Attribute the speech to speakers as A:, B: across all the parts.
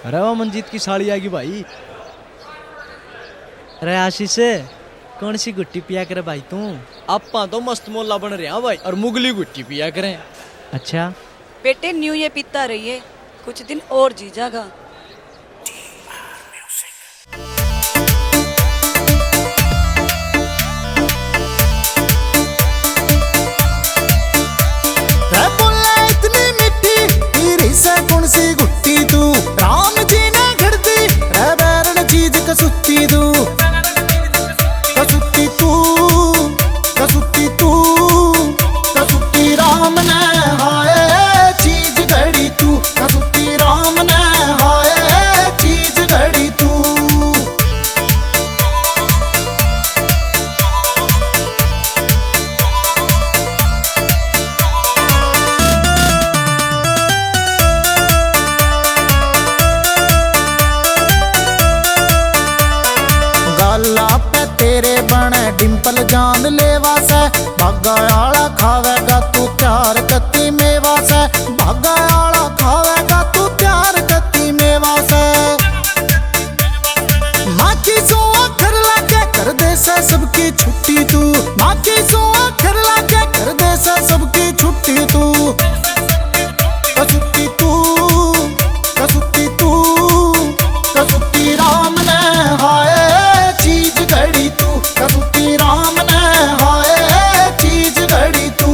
A: अरे वो मंजीत की साड़ी आएगी भाई।
B: अरे आशीष कौन सी गुट्टी पिया करे भाई तू?
A: आपा तो मस्त मोला बन रहे हैं भाई, और मुगली गुट्टी पिया करें।
B: अच्छा
C: बेटे न्यू ये पीता रहिए, कुछ दिन और जी जागा।
D: कौन सी गुट्टी तू राम जी ने घड़ दी रे बैरण चीज कसुत्ती तू कसुत्ती तू कसुत्ती तू कसुत्ती राम ने हाय चीज घड़ी तू कसुत्ती राम ने हाय चीज घड़ी तू। तेरे बने डिंपल जान लेवा से भागा आला खावेगा तू प्यार कत्ती मेवा से भागा आला खावेगा तू प्यार कत्ती मेवा से। माँ की सो आखर लाके कर दे से सबकी छुट्टी तू माँ की सो आखर लाके कर दे से सबकी छुट्टी तू कसुत्ती तू कसुत्ती तू कसुत्ती राम ने हाय चीज घड़ी तू कसुत्ती राम ने हाय चीज घड़ी तू।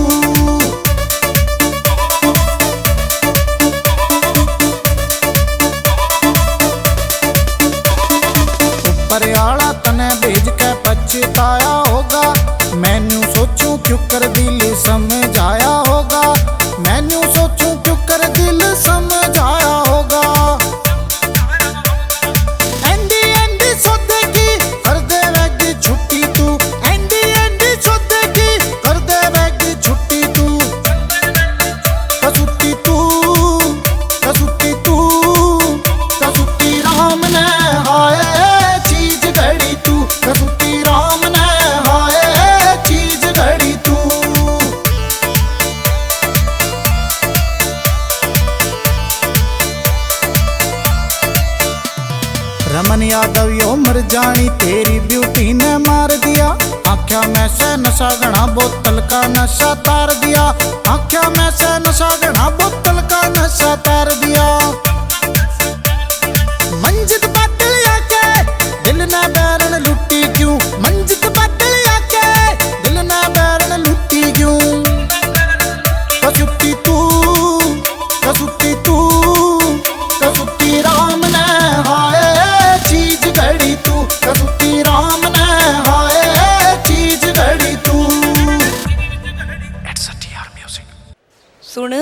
D: ऊपर आला तने भेज के पछताया होगा मैनू सोचूं क्यों कर दिल समझाया होगा मैनू सोचूं क्यों कर दिल समझाया होगा। रमन यादव यो मर जानी तेरी ब्यूटी ने मार दिया आख्या में से नशा गणा बोतल का नशा तार दिया आख्या में से नशा गणा बोतल का नशा तार दिया। मंजित बाटलिया के दिल ने बैरन लुटी क्यों मंजित बाटलिया के दिल ने बैरन लुटी क्यों कसुत्ती तू कसुत्ती तू कसुत्ती राम ने हाय चीज घड़ी तू कसुत्ती राम ने हाय चीज घड़ी तू।
C: सुन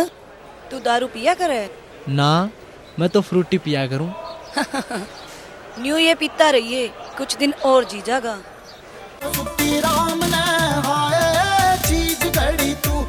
C: तू दारू पिया करे?
B: ना मैं तो फ्रूटी पिया करूं।
C: न्यू ये पीता रहिए, कुछ दिन और जी जागा।
D: कसुत्ती राम ने हाय चीज घड़ी तू